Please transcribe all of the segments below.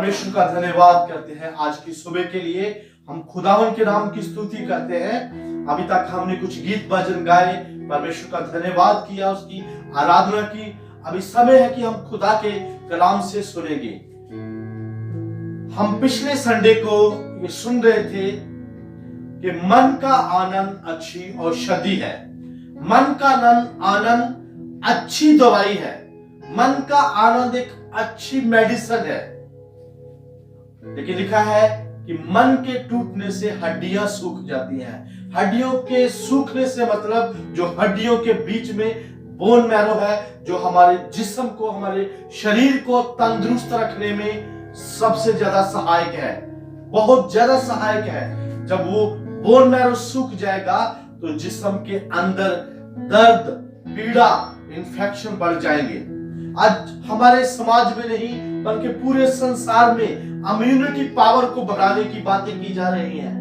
परमेश्वर का धन्यवाद करते हैं आज की सुबह के लिए। हम खुदावन के नाम की स्तुति करते हैं। अभी तक हमने कुछ गीत भजन गाए, परमेश्वर का धन्यवाद किया, उसकी आराधना की। अभी समय है कि हम खुदा के कलाम से सुनेंगे। हम पिछले संडे को ये सुन रहे थे कि मन का आनंद अच्छी औषधि है। मन का आनंद अच्छी दवाई है। मन का आनंद एक अच्छी मेडिसिन है। लेकिन लिखा है कि मन के टूटने से हड्डियां सूख जाती हैं। हड्डियों के सूखने से मतलब जो हड्डियों के बीच में बोन मैरो है, जो हमारे जिस्म को, हमारे शरीर को तंदुरुस्त रखने में सबसे ज्यादा सहायक है, बहुत ज्यादा सहायक है। जब वो बोन मैरो सूख जाएगा तो जिस्म के अंदर दर्द, पीड़ा, इन्फेक्शन बढ़ जाएंगे। आज हमारे समाज में नहीं बल्कि पूरे संसार में इम्यूनिटी पावर को बढ़ाने की बातें की जा रही हैं।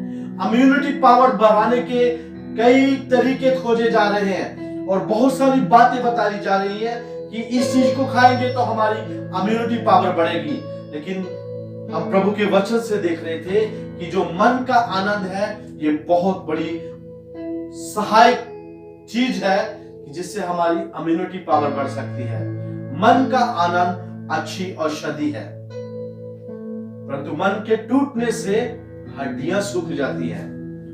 इम्यूनिटी पावर बढ़ाने के कई तरीके खोजे जा रहे हैं और बहुत सारी बातें बताई जा रही है कि इस चीज को खाएंगे तो हमारी इम्यूनिटी पावर बढ़ेगी। लेकिन हम प्रभु के वचन से देख रहे थे कि जो मन का आनंद है ये बहुत बड़ी सहायक चीज है जिससे हमारी इम्यूनिटी पावर बढ़ सकती है। मन का आनंद अच्छी औषधि है, परंतु मन के टूटने से हड्डियां सूख जाती हैं।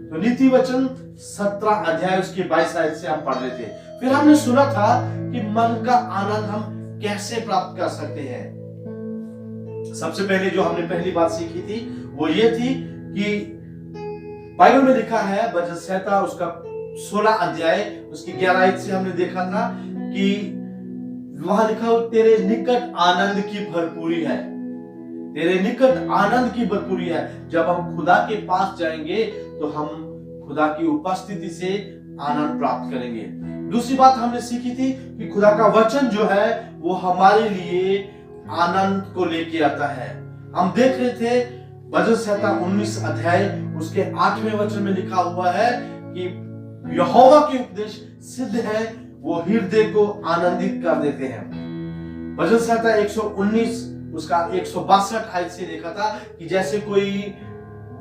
तो नीति वचन 17 अध्याय उसके 22 आयत से हम पढ़ रहे थे। फिर हमने सुना था कि मन का आनंद हम कैसे प्राप्त कर सकते हैं। सबसे पहले जो हमने पहली बात सीखी थी वो ये थी कि बाइबल में लिखा है भजन संहिता उसका 16 अध्याय उसकी 11 आयत से हमने देखा था कि वहां लिखा हो तेरे निकट आनंद की भरपूरी है। तेरे निकट आनंद की भरपूरी है। जब हम खुदा के पास जाएंगे तो हम खुदा की उपस्थिति से आनंद प्राप्त करेंगे। दूसरी बात हमने सीखी थी कि खुदा का वचन जो है वो हमारे लिए आनंद को लेके आता है। हम देख रहे थे भजन संहिता 19 अध्याय उसके 8वें वचन में लिखा हुआ है कि यहोवा के उपदेश सिद्ध है, वो हृदय को आनंदित कर देते हैं। भजन संहिता 119 उसका 162 आयत से देखा था कि जैसे कोई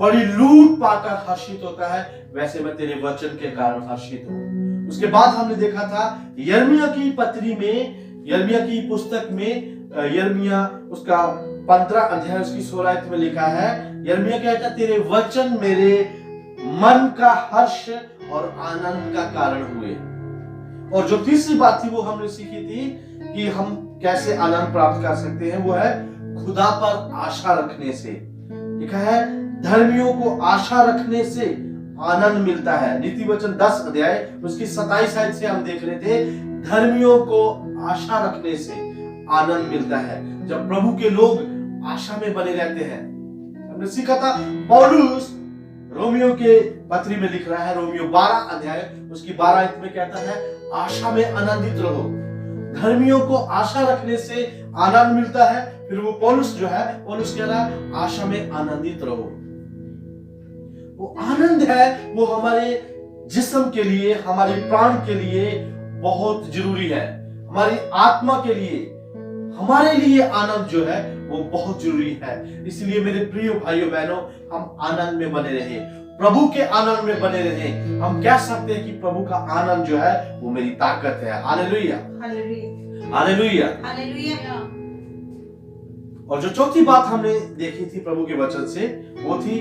बड़ी लूट पाकर हर्षित होता है वैसे मैं तेरे वचन के कारण हर्षित हूं। उसके बाद हमने देखा था यिर्मयाह की पत्री में, यिर्मयाह की पुस्तक में, यिर्मयाह उसका 15 अध्याय उसकी 16 आयत में लिखा है, यिर्मयाह कहता तेरे वचन मेरे मन का हर्ष और आनंद का कारण हुए। और जो तीसरी बात थी वो हमने सीखी थी कि हम कैसे आनंद प्राप्त कर सकते हैं, वो है खुदा पर आशा रखने से। लिखा है धर्मियों को आशा रखने से आनंद मिलता है। नीति वचन 10 अध्याय उसकी 27 आयत से हम देख रहे थे धर्मियों को आशा रखने से आनंद मिलता है। जब प्रभु के लोग आशा में बने रहते हैं। हमने सीखा था पौलुस रोमियो के पत्री में लिख रहा है, रोमियो 12 अध्याय उसकी 12 आयत में कहता है आशा में आनंदित रहो। धर्मियों को आशा रखने से आनंद मिलता है। फिर वो पौलुस जो है, पौलुस कह रहा है आशा में आनंदित रहो। वो आनंद है वो हमारे जिस्म के लिए, हमारे प्राण के लिए बहुत जरूरी है। हमारी आत्मा के लिए, हमारे लिए आनंद जो है वो बहुत जरूरी है। इसलिए मेरे प्रिय भाइयों बहनों, हम आनंद में बने रहे, प्रभु के आनंद में बने रहे। हम कह सकते हैं कि प्रभु का आनंद जो है वो मेरी ताकत है। Hallelujah, hallelujah, hallelujah. और जो चौथी बात हमने देखी थी प्रभु के वचन से वो थी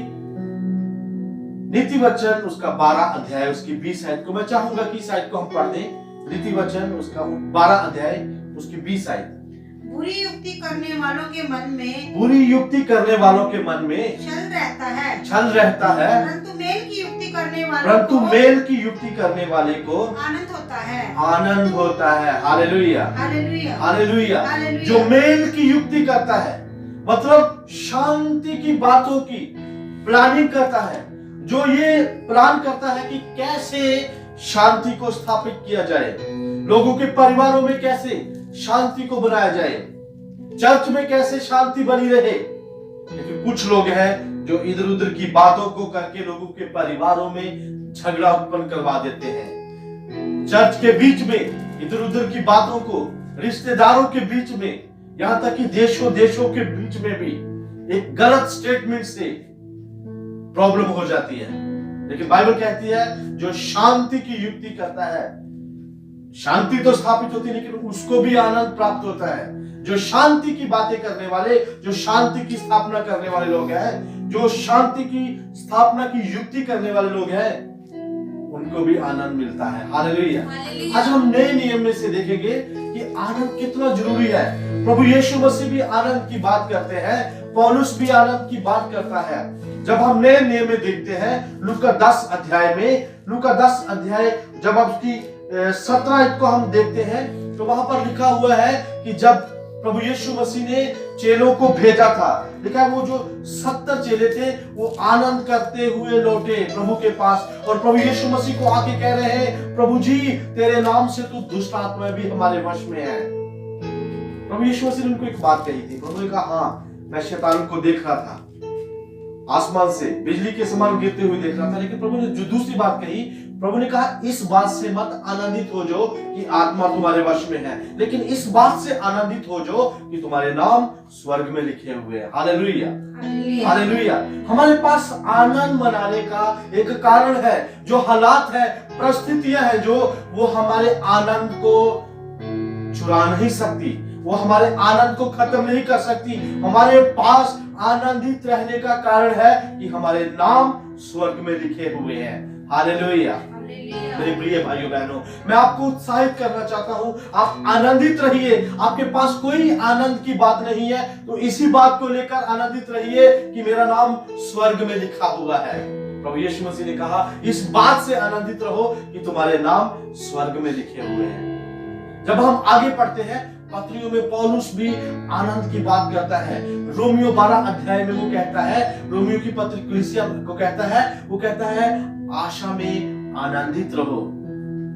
नीति वचन उसका 12 अध्याय उसकी 20 आयत को मैं चाहूंगा कि इस आयत को हम पढ़ दें। नीति वचन उसका 12 अध्याय उसकी 20 आयत। बुरी युक्ति करने वालों के मन में, बुरी युक्ति करने वालों के मन में छल रहता है, छल रहता है, परंतु मेल की युक्ति करने वाले परंतु को मेल की युक्ति करने वाले को आनंद होता है। आनंद होता है। Hallelujah, hallelujah, hallelujah. हालेलुया। जो मेल की युक्ति करता है मतलब शांति की बातों की प्लानिंग करता है, जो ये प्लान करता है कि कैसे शांति को स्थापित किया जाए, लोगों के परिवारों में कैसे शांति को बनाया जाए, चर्च में कैसे शांति बनी रहे। लेकिन कुछ लोग हैं जो इधर उधर की बातों को करके लोगों के परिवारों में झगड़ा उत्पन्न करवा देते हैं। चर्च के बीच में इधर उधर की बातों को, रिश्तेदारों के बीच में, यहाँ तक कि देशों देशों के बीच में भी एक गलत स्टेटमेंट से प्रॉब्लम हो जाती है। लेकिन बाइबल कहती है जो शांति की युक्ति करता है, शांति तो स्थापित होती है लेकिन उसको भी आनंद प्राप्त होता है। जो शांति की बातें करने वाले, जो शांति की स्थापना करने वाले लोग हैं, जो शांति की स्थापना की युक्ति करने वाले लोग हैं, उनको भी आनंद मिलता है। हालेलुया। आज हम नए नियम में से देखेंगे कि आनंद कितना जरूरी है। प्रभु यीशु मसीह भी आनंद की बात करते हैं, पौलुस भी आनंद की बात करता है। जब हम नए नियम में देखते हैं लूका 10 अध्याय में, लूका 10 अध्याय जब उसकी 17 को हम देखते हैं तो वहां पर लिखा हुआ है कि जब प्रभु यीशु मसीह ने चेलों को भेजा था, लिखा वो जो 70 चेले थे वो आनंद करते हुए लौटे प्रभु के पास, और प्रभु यीशु मसीह को आके कह रहे हैं, प्रभु जी तेरे नाम से तो दुष्ट आत्मा भी हमारे वश में है। प्रभु यीशु मसीह ने उनको एक बात कही थी। प्रभु ने कहा, हाँ मैं शैतान को देख रहा था, आसमान से बिजली के समान गिरते हुए देख रहा था, लेकिन प्रभु ने जो दूसरी बात कही, प्रभु ने कहा इस बात से मत आनंदित हो जो कि आत्मा तुम्हारे वश में है, लेकिन इस बात से आनंदित हो जो कि तुम्हारे नाम स्वर्ग में लिखे हुए हैं। Hallelujah, hallelujah. हमारे पास आनंद मनाने का एक कारण है। जो हालात है, परिस्थितियां है, जो वो हमारे आनंद को चुरा नहीं सकती, वो हमारे आनंद को खत्म नहीं कर सकती। हमारे पास आनंदित रहने का कारण है कि हमारे नाम स्वर्ग में लिखे हुए हैं। हालेलुया। मेरे प्रिय भाइयों बहनों, मैं आपको उत्साहित करना चाहता हूं, आप आनंदित रहिए। आपके पास कोई आनंद की बात नहीं है तो इसी बात को लेकर आनंदित रहिए कि मेरा नाम स्वर्ग में लिखा हुआ है। प्रभु यीशु मसीह ने कहा इस बात से आनंदित रहो कि तुम्हारे नाम स्वर्ग में लिखे हुए हैं। जब हम आगे पढ़ते हैं पत्रियों में पौलुस भी आनंद की बात करता है। रोमियो 12 अध्याय में वो कहता है, रोमियो की पत्र कलीसिया को कहता है, वो कहता है आशा में आनंदित रहो।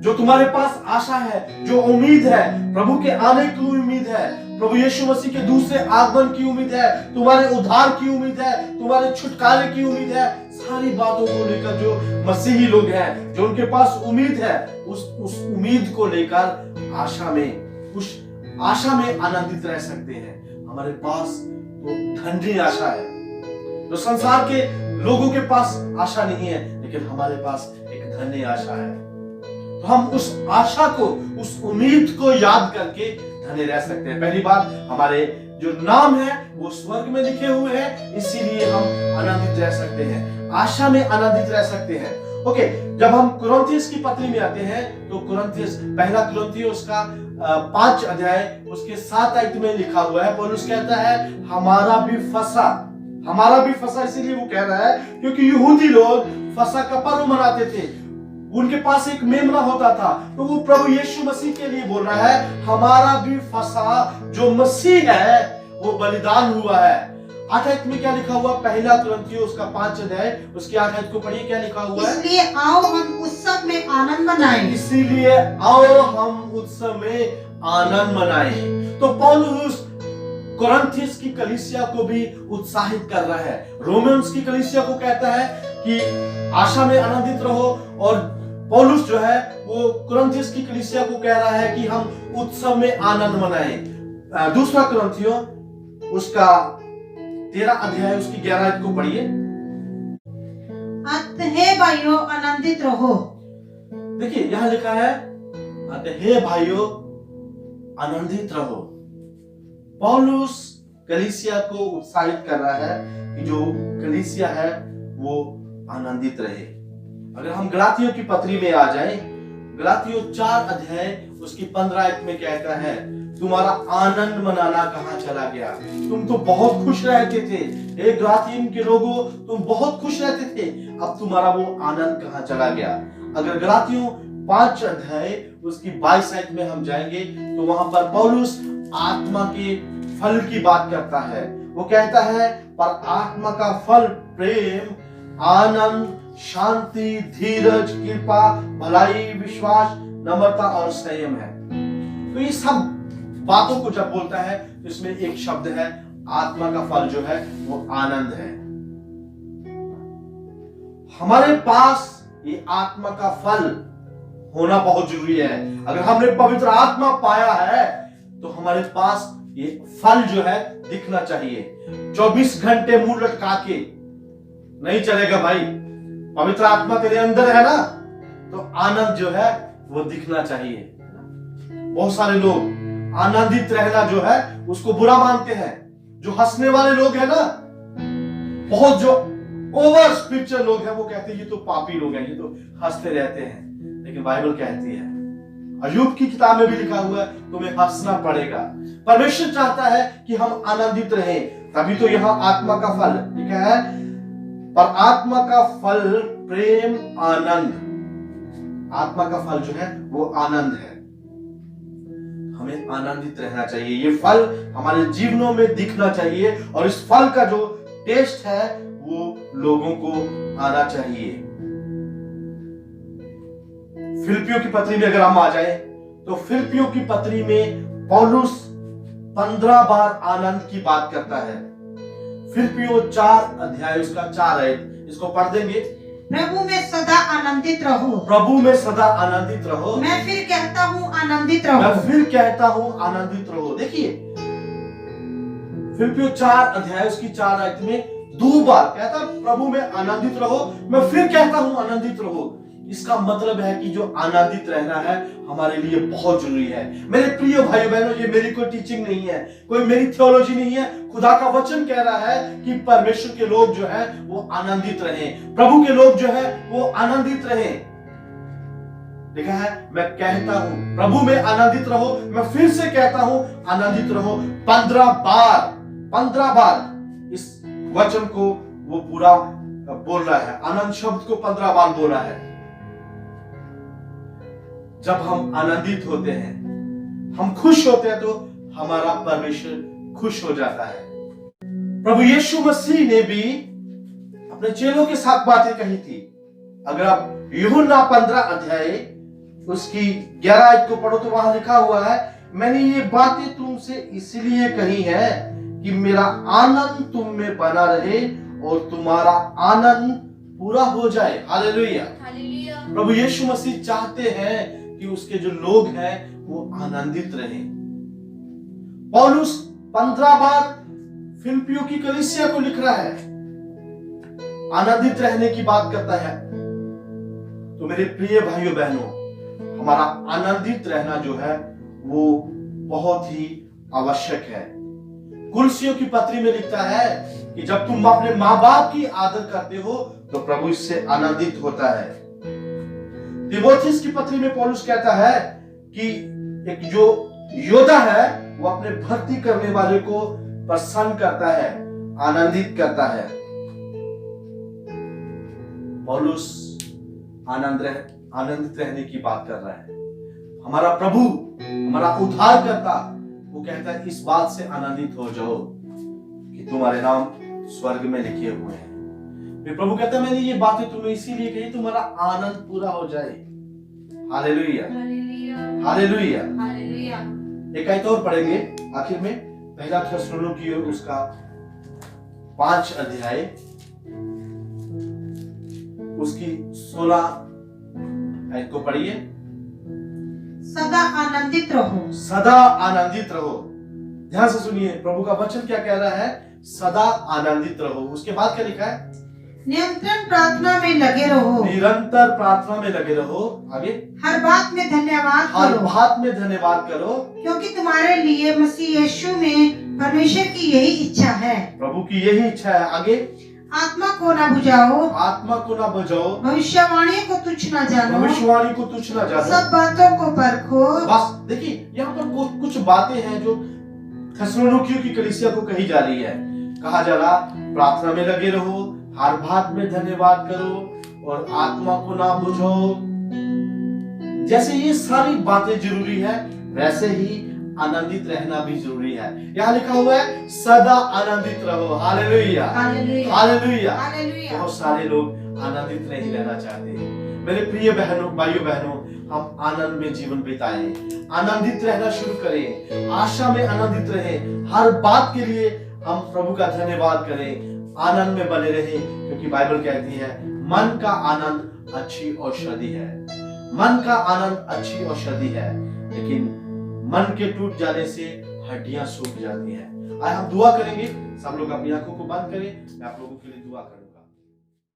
जो तुम्हारे पास आशा है, जो उम्मीद है, प्रभु के आने की उम्मीद है, प्रभु यीशु मसीह के दूसरे आगमन की उम्मीद है, तुम्हारे उद्धार की उम्मीद है, तुम्हारे छुटकारे की उम्मीद है, सारी बातों को लेकर जो मसीही लोग हैं, जो उनके पास उम्मीद है, उस उम्मीद को लेकर आशा में आनंदित रह सकते हैं। हमारे पास तो धन्य आशा है। तो संसार के लोगों के पास आशा नहीं है, लेकिन हमारे पास एक धन्य आशा है। तो हम उस आशा को, उस उम्मीद को याद करके धन्य रह सकते हैं। पहली बात, हमारे जो नाम है वो स्वर्ग में लिखे हुए हैं, इसीलिए हम आनंदित रह सकते हैं, आशा में आनंदित रह सकते हैं। ओके, जब हम कुरिन्थियों की पत्री में आते हैं तो पहला कुरिन्थियों उसका 5 अध्याय उसके 7 आयत में लिखा हुआ है, पौलुस कहता है हमारा भी फसा इसीलिए वो कह रहा है क्योंकि यहूदी लोग फसा का पर्व मनाते थे, उनके पास एक मेमना होता था, तो वो प्रभु यीशु मसीह के लिए बोल रहा है हमारा भी फसा जो मसीह है वो बलिदान हुआ है। 8 आयत में क्या लिखा हुआ, पहला कुरिन्थियों उसका 5 अध्याय उसकी 8 आयत को पढ़िए, क्या लिखा हुआ है, इसलिए आओ हम उत्सव में आनंद मनाएं। इसीलिए आओ हम उत्सव में आनंद मनाएं। तो पौलुस कुरिन्थियों की कलीसिया को भी उत्साहित कर रहा है, रोमियों की कलीसिया को कहता है कि आशा में आनंदित रहो, और पौलुस जो है वो कुरिन्थियों की कलीसिया को कह रहा है कि हम उत्सव में आनंद मनाएं। दूसरा कुरिन्थियों उसका 13 अध्याय उसकी 11 आयत को पढ़िए। हे भाइयों आनंदित रहो। देखिए यहां लिखा है हे भाइयों आनंदित रहो। पौलुस कलीसिया को उत्साहित कर रहा है कि जो कलीसिया है वो आनंदित रहे। अगर हम गलातियों की पत्री में आ जाएं, गलातियों 4 अध्याय उसकी 15 आयत में कहता है तुम्हारा आनंद मनाना कहां चला गया, तुम तो बहुत खुश रहते थे, हे गलातियों के लोगों तुम बहुत खुश रहते थे, अब तुम्हारा वो आनंद कहां चला गया। अगर गलातियों 5 अध्याय उसकी 22 आयत में हम जाएंगे तो वहां पर पौलुस आत्मा के फल की बात करता है। वो कहता है पर आत्मा का फल प्रेम, आनंद, शांति, धीरज, कृपा, भलाई, विश्वास, नम्रता और संयम है। तो ये सब बातों को जब बोलता है तो इसमें एक शब्द है, आत्मा का फल जो है वो आनंद है। हमारे पास ये आत्मा का फल होना बहुत जरूरी है। अगर हमने पवित्र आत्मा पाया है तो हमारे पास ये फल जो है दिखना चाहिए। 24 घंटे मुंह लटका के नहीं चलेगा भाई। पवित्र आत्मा तेरे अंदर है ना, तो आनंद जो है वो दिखना चाहिए। बहुत सारे लोग आनंदित रहना जो है उसको बुरा मानते हैं। जो हंसने वाले लोग हैं ना, बहुत जो ओवर स्पिरिचुअल लोग हैं, वो कहते हैं ये तो पापी लोग हैं, ये तो हंसते रहते हैं। लेकिन बाइबल कहती है, अय्यूब की किताब में भी लिखा हुआ है, तुम्हें हंसना पड़ेगा। परमेश्वर चाहता है कि हम आनंदित रहें। तभी तो यहां आत्मा का फल लिखा है, पर आत्मा का फल प्रेम आनंद। आत्मा का फल जो है वो आनंद है। हमें आनंदित रहना चाहिए। ये फल हमारे जीवनों में दिखना चाहिए और इस फल का जो टेस्ट है वो लोगों को आना चाहिए। फिलिपियों की पत्री में अगर हम आ जाएं, तो फिलिपियों की पत्री में पौलुस 15 बार आनंद की बात करता है। फिलिपियों 4 अध्याय उसका 4 आयत, इसको पढ़ देंगे। प्रभु में सदा आनंदित रहो। प्रभु में सदा आनंदित रहो। मैं फिर कहता हूँ आनंदित रहो। मैं फिर कहता हूँ आनंदित रहो। देखिए फिलिपियों 4 अध्याय उसकी 4 आयत में 2 बार कहता प्रभु में आनंदित रहो, मैं फिर कहता हूँ आनंदित रहो। इसका मतलब है कि जो आनंदित रहना है हमारे लिए बहुत जरूरी है। मेरे प्रिय भाई बहनों, ये मेरी कोई टीचिंग नहीं है, कोई मेरी थियोलॉजी नहीं है। खुदा का वचन कह रहा है कि परमेश्वर के लोग जो है वो आनंदित रहें, प्रभु के लोग जो है वो आनंदित रहें। लिखा है, मैं कहता हूं प्रभु में आनंदित रहो, मैं फिर से कहता हूं आनंदित रहो। 15 बार इस वचन को वो पूरा बोल रहा है। आनंद शब्द को 15 बार बोल रहा है। जब हम आनंदित होते हैं, हम खुश होते हैं, तो हमारा परमेश्वर खुश हो जाता है। प्रभु यीशु मसीह ने भी अपने चेलों के साथ बातें कही थी। अगर आप यूहन्ना 15 अध्याय उसकी 11 आयत को पढ़ो तो वहां लिखा हुआ है, मैंने ये बातें तुमसे इसलिए कही है कि मेरा आनंद तुम में बना रहे और तुम्हारा आनंद पूरा हो जाए। हालेलुया। प्रभु यीशु मसीह चाहते हैं कि उसके जो लोग हैं वो आनंदित रहें। पौलुस 15 बार फिलिपियों की कलीसिया को लिख रहा है, आनंदित रहने की बात करता है। तो मेरे प्रिय भाइयों बहनों, हमारा आनंदित रहना जो है वो बहुत ही आवश्यक है। कुलसियों की पत्री में लिखता है कि जब तुम अपने माँ बाप की आदर करते हो तो प्रभु इससे आनंदित होता है। तीमुथियुस की पत्री में पौलुस कहता है कि एक जो योद्धा है वो अपने भर्ती करने वाले को प्रसन्न करता है, आनंदित करता है। पौलुस आनंदित रहने की बात कर रहा है। हमारा प्रभु, हमारा उद्धारकर्ता, वो कहता है इस बात से आनंदित हो जाओ कि तुम्हारे नाम स्वर्ग में लिखे हुए हैं। फिर प्रभु कहता है मैंने ये बातें तुम्हें इसीलिए कही तुम्हारा आनंद पूरा हो जाए। Hallelujah, hallelujah, hallelujah. एक आयत और पढ़ेंगे आखिर में, पहला थिस्सलुनीकी उसका 5 अध्याय उसकी 16 आयत को पढ़िए। सदा आनंदित रहो। सदा आनंदित रहो। ध्यान से सुनिए, प्रभु का वचन क्या कह रहा है, सदा आनंदित रहो। उसके बाद क्या लिखा है, निरंतर प्रार्थना में लगे रहो। निरंतर प्रार्थना में लगे रहो। आगे, हर बात में धन्यवाद करो। हर बात में धन्यवाद करो, क्योंकि तुम्हारे लिए मसीह यीशु में परमेश्वर की यही इच्छा है। प्रभु की यही इच्छा है। आगे, आत्मा को ना बुझाओ। आत्मा को ना बुझाओ। भविष्यवाणी को तुच्छ ना जानो। भविष्यवाणी को तुच्छ ना जानो। सब बातों को परखो। बस देखिए, यहाँ पर कुछ बातें हैं जो थिस्सलुनीकियों की कलीसिया को कही जा रही है। कहा जा रहा, प्रार्थना में लगे रहो, हर बात में धन्यवाद करो और आत्मा को ना बुझाओ। जैसे ये सारी बातें जरूरी है, वैसे ही आनंदित रहना भी जरूरी है। यहाँ लिखा हुआ है सदा आनंदित रहो। Hallelujah, hallelujah, hallelujah. बहुत सारे लोग आनंदित नहीं रहना चाहते। मेरे प्रिय बहनों, भाइयों बहनों, हम आनंद में जीवन बिताएं, आनंदित रहना शुरू करें, आशा में आनंदित रहें, हर बात के लिए हम प्रभु का धन्यवाद करें, आनंद में बने रहें, क्योंकि बाइबल कहती है मन का आनंद अच्छी औषधि है। मन का आनंद अच्छी औषधि है, लेकिन मन के टूट जाने से हड्डियां सूख जाती हैं। आए हम दुआ करेंगे। सब लोग अपनी आंखों को बंद करें, मैं आप लोगों के लिए दुआ करूंगा।